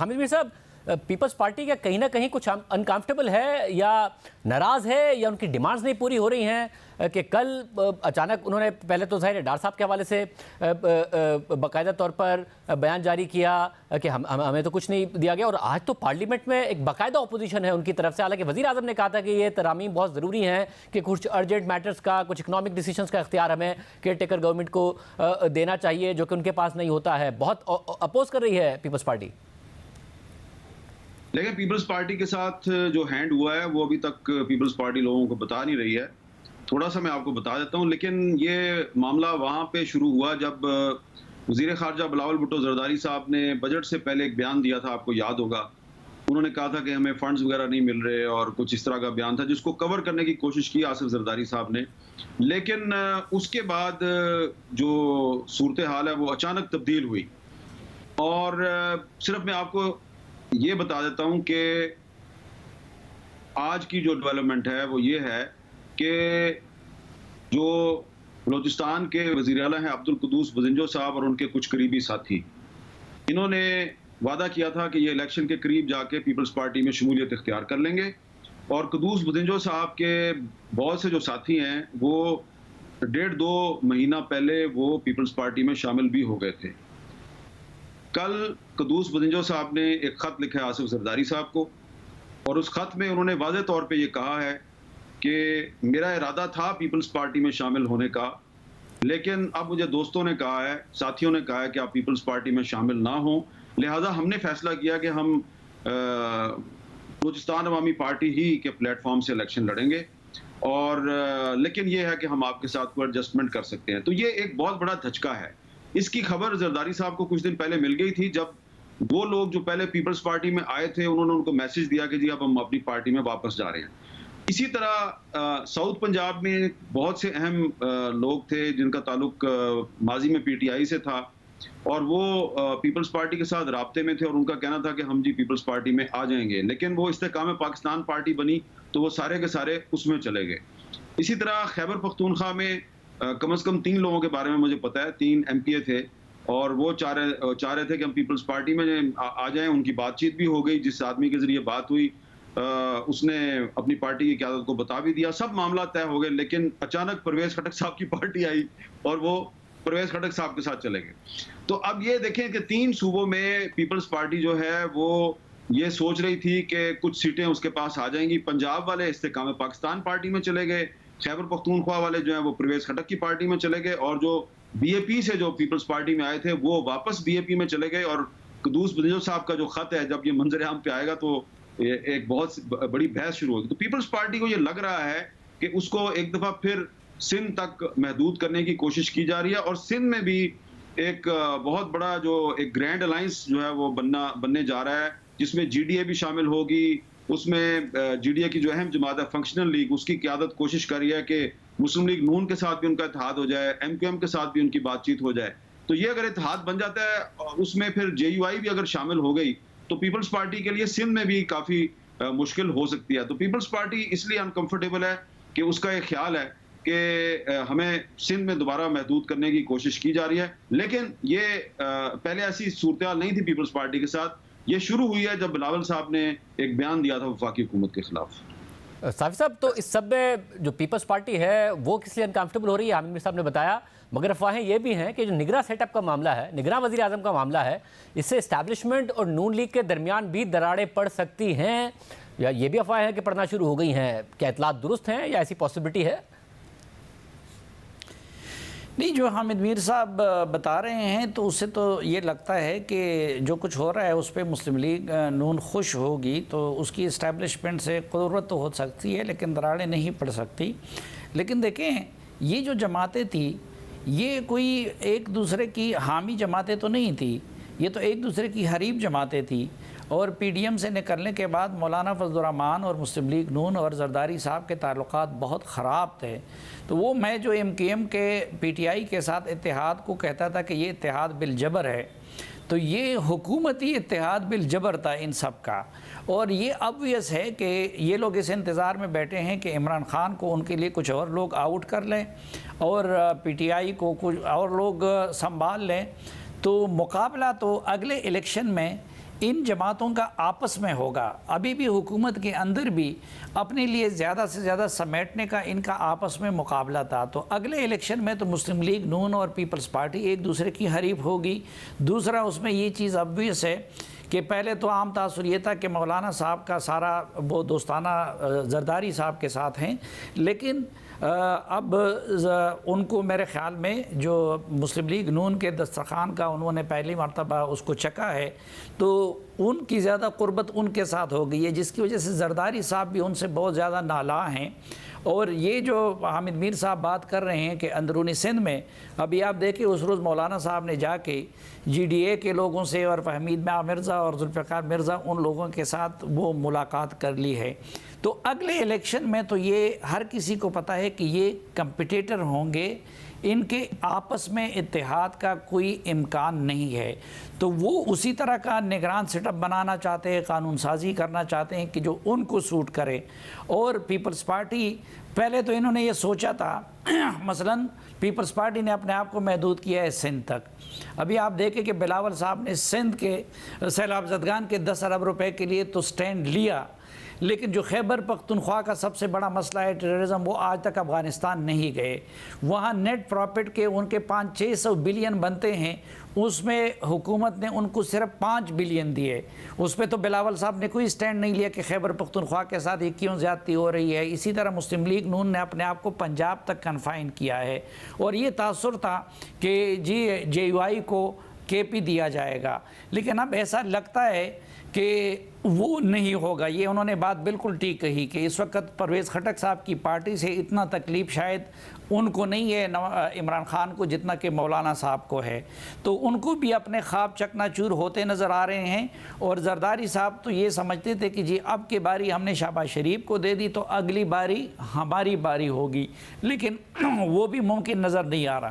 हामिद मीर साहब, peoples party क्या कहीं ना कहीं कुछ अनकंफर्टेबल है या नाराज़ है या उनकी डिमांड्स नहीं पूरी हो रही हैं कि कल अचानक उन्होंने पहले तो ज़ाहिर है डार साहब के हवाले से बाकायदा तौर पर बयान जारी किया कि हमें तो कुछ नहीं दिया गया, और आज तो पार्लियामेंट में एक बाकायदा अपोजिशन है उनकी तरफ से। हालांकि वज़ीर आज़म ने कहा था कि ये तरामीम बहुत ज़रूरी हैं कि कुछ अर्जेंट मैटर्स का, कुछ इकनॉमिक डिसीजंस का इख्तियार हमें केयर टेकर गवर्नमेंट को देना चाहिए, जो कि उनके पास नहीं होता है। बहुत अपोज कर रही है पीपल्स पार्टी। लेकिन पीपल्स पार्टी के साथ जो हैंड हुआ है वो अभी तक पीपल्स पार्टी लोगों को बता नहीं रही है। थोड़ा सा मैं आपको बता देता हूँ। लेकिन ये मामला वहाँ पे शुरू हुआ जब वज़ीर ख़ारजा बिलावल भुट्टो ज़रदारी साहब ने बजट से पहले एक बयान दिया था, आपको याद होगा। उन्होंने कहा था कि हमें फंड्स वगैरह नहीं मिल रहे और कुछ इस तरह का बयान था जिसको कवर करने की कोशिश की आसिफ ज़रदारी साहब ने। लेकिन उसके बाद जो सूरत हाल है वो अचानक तब्दील हुई। और सिर्फ मैं आपको ये बता देता हूं कि आज की जो डेवलपमेंट है वो ये है कि जो बलूचिस्तान के वज़ीर आला हैं अब्दुल कुद्दूस बज़िंजो साहब और उनके कुछ करीबी साथी, इन्होंने वादा किया था कि ये इलेक्शन के करीब जाके पीपल्स पार्टी में शमूलियत इख्तियार कर लेंगे। और कुद्दूस बज़िंजो साहब के बहुत से जो साथी हैं वो 1.5-2 महीना पहले वो पीपल्स पार्टी में शामिल भी हो गए थे। कल कुद्दूस बज़िंजो साहब ने एक ख़त लिखा है आसिफ ज़रदारी साहब को, और उस ख़त में उन्होंने वाज़ेह तौर पे ये कहा है कि मेरा इरादा था पीपल्स पार्टी में शामिल होने का, लेकिन अब मुझे दोस्तों ने कहा है, साथियों ने कहा है कि आप पीपल्स पार्टी में शामिल ना हों, लिहाजा हमने फैसला किया कि हम बलूचिस्तान अवामी पार्टी ही के प्लेटफॉर्म से इलेक्शन लड़ेंगे। और लेकिन ये है कि हम आपके साथ कोई एडजस्टमेंट कर सकते हैं। तो ये एक बहुत बड़ा धचका है। इसकी खबर जरदारी साहब को कुछ दिन पहले मिल गई थी, जब वो लोग जो पहले पीपल्स पार्टी में आए थे उन्होंने उनको मैसेज दिया कि जी अब हम अपनी पार्टी में वापस जा रहे हैं। इसी तरह साउथ पंजाब में बहुत से अहम लोग थे जिनका ताल्लुक माजी में पीटीआई से था, और वो पीपल्स पार्टी के साथ राब्ते में थे और उनका कहना था कि हम जी पीपल्स पार्टी में आ जाएंगे। लेकिन वो इस्तेकाम पाकिस्तान पार्टी बनी तो वो सारे के सारे उसमें चले गए। इसी तरह खैबर पख्तूनख्वा में कम से कम 3 लोगों के बारे में मुझे पता है, 3 एमपीए थे और वो चाह रहे थे कि हम पीपल्स पार्टी में आ जाएं। उनकी बातचीत भी हो गई, जिस आदमी के जरिए बात हुई उसने अपनी पार्टी की क़यादत को बता भी दिया, सब मामला तय हो गए। लेकिन अचानक परवेज़ खटक साहब की पार्टी आई और वो परवेज़ खटक साहब के साथ चले गए। तो अब ये देखें कि 3 सूबों में पीपल्स पार्टी जो है वो ये सोच रही थी कि कुछ सीटें उसके पास आ जाएंगी। पंजाब वाले इस्तेकाम पाकिस्तान पार्टी में चले गए, खैबर पख्तूनख्वा वाले जो हैं वो परवेज़ खटक की पार्टी में चले गए, और जो बीएपी से जो पीपल्स पार्टी में आए थे वो वापस बीएपी में चले गए। और कुद्दूस बज़िंजो साहब का जो खत है जब ये मंजर आम पे आएगा तो एक बहुत बड़ी बहस शुरू होगी। तो पीपल्स पार्टी को ये लग रहा है कि उसको एक दफा फिर सिंध तक महदूद करने की कोशिश की जा रही है, और सिंध में भी एक बहुत बड़ा जो एक ग्रैंड अलायंस जो है वो बनने जा रहा है, जिसमें जीडीए भी शामिल होगी। उसमें जीडीए की जो अहम जमात है फंक्शनल लीग, उसकी क़यादत कोशिश कर रही है कि मुस्लिम लीग नून के साथ भी उनका इत्तेहाद हो जाए, एमक्यूएम के साथ भी उनकी बातचीत हो जाए। तो ये अगर इत्तेहाद बन जाता है, उसमें फिर जेयूआई भी अगर शामिल हो गई तो पीपल्स पार्टी के लिए सिंध में भी काफ़ी मुश्किल हो सकती है। तो पीपल्स पार्टी इसलिए अनकंफर्टेबल है कि उसका एक ख्याल है कि हमें सिंध में दोबारा महदूद करने की कोशिश की जा रही है। लेकिन ये पहले ऐसी सूरत हाल नहीं थी पीपल्स पार्टी के साथ। ये शुरू हुई है जब बिलावल साहब ने एक बयान दिया था वफाकी हुकूमत के खिलाफ। साफी साहब, तो इस सब में जो पीपल्स पार्टी है वो किस लिए अनकंफर्टेबल हो रही है? हामिद मीर साहब ने बताया, मगर अफवाहें ये भी हैं कि जो निगरां सेटअप का मामला है, निगरां वज़ीर आज़म का मामला है, इससे इस्टेब्लिशमेंट और नून लीग के दरमियान भी दरारें पड़ सकती हैं, या ये भी अफवाहें हैं कि पड़ना शुरू हो गई हैं। क्या इतलात दुरुस्त हैं या ऐसी पॉसिबिलिटी है? नहीं, जो हामिद मीर साहब बता रहे हैं तो उससे तो ये लगता है कि जो कुछ हो रहा है उस पर मुस्लिम लीग नून खुश होगी तो उसकी इस्टेब्लिशमेंट से क़ुदरत तो हो सकती है, लेकिन दरारें नहीं पड़ सकती। लेकिन देखें, ये जो जमातें थी ये कोई एक दूसरे की हामी जमातें तो नहीं थी, ये तो एक दूसरे की हरीब जमातें थी। और पीडीएम से निकलने के बाद मौलाना फजलुर रहमान और मुस्लिम लीग नून और जरदारी साहब के ताल्लुकात बहुत ख़राब थे। तो वो मैं जो एमकेएम के पीटीआई के साथ इत्तेहाद को कहता था कि ये इत्तेहाद बिलजबर है, तो ये हुकूमती इत्तेहाद बिलजबर था इन सब का। और ये ऑब्वियस है कि ये लोग इस इंतज़ार में बैठे हैं कि इमरान ख़ान को उनके लिए कुछ और लोग आउट कर लें और पीटीआई को कुछ और लोग संभाल लें। तो मुकाबला तो अगले इलेक्शन में इन जमातों का आपस में होगा। अभी भी हुकूमत के अंदर भी अपने लिए ज़्यादा से ज़्यादा समेटने का इनका आपस में मुकाबला था। तो अगले इलेक्शन में तो मुस्लिम लीग नून और पीपल्स पार्टी एक दूसरे की हरीफ होगी। दूसरा, उसमें ये चीज़ ऑब्वियस है कि पहले तो आम तासुर ये था कि मौलाना साहब का सारा वो दोस्ताना जरदारी साहब के साथ हैं, लेकिन अब उनको मेरे ख़्याल में जो मुस्लिम लीग नून के दस्तरखान का उन्होंने पहली मरतबा उसको चखा है, तो उनकी ज़्यादा क़ुर्बत उनके साथ हो गई है, जिसकी वजह से जरदारी साहब भी उनसे बहुत ज़्यादा नाला हैं। और ये जो हामिद मीर साहब बात कर रहे हैं कि अंदरूनी सिंध में, अभी आप देखिए उस रोज़ मौलाना साहब ने जाके GDA के लोगों से और फहमीद मिर्ज़ा और जुल्फ़िकार मिर्ज़ा उन लोगों के साथ वो मुलाकात कर ली है। तो अगले इलेक्शन में तो ये हर किसी को पता है कि ये कंपिटिटर होंगे, इनके आपस में इत्तेहाद का कोई इम्कान नहीं है। तो वो उसी तरह का निगरान सेटअप बनाना चाहते हैं, कानून साजी करना चाहते हैं कि जो उनको सूट करे। और पीपल्स पार्टी, पहले तो इन्होंने ये सोचा था मसलन पीपल्स पार्टी ने अपने आप को महदूद किया है सिंध तक। अभी आप देखें कि बिलावल साहब ने सिंध के सैलाब ज़दगान के 10 अरब रुपए के लिए तो स्टैंड लिया, लेकिन जो खैबर पख्तूनख्वा का सबसे बड़ा मसला है टेररिज्म, वो आज तक अफ़गानिस्तान नहीं गए। वहाँ नेट प्रॉफिट के उनके 500-600 बिलियन बनते हैं, उसमें हुकूमत ने उनको सिर्फ 5 बिलियन दिए। उस पर तो बिलावल साहब ने कोई स्टैंड नहीं लिया कि खैबर पख्तूनख्वा के साथ ये क्यों ज़्यादती हो रही है। इसी तरह मुस्लिम लीग नून ने अपने आप को पंजाब तक कन्फाइन किया है और ये तासुर था कि जी JUI को KP दिया जाएगा, लेकिन अब ऐसा लगता है कि वो नहीं होगा। ये उन्होंने बात बिल्कुल ठीक कही कि इस वक्त परवेज़ खटक साहब की पार्टी से इतना तकलीफ़ शायद उनको नहीं है इमरान खान को जितना कि मौलाना साहब को है। तो उनको भी अपने ख्वाब चकनाचूर होते नज़र आ रहे हैं। और जरदारी साहब तो ये समझते थे कि जी अब की बारी हमने शहबाज शरीफ को दे दी तो अगली बारी हमारी बारी होगी, लेकिन वो भी मुमकिन नज़र नहीं आ रहा।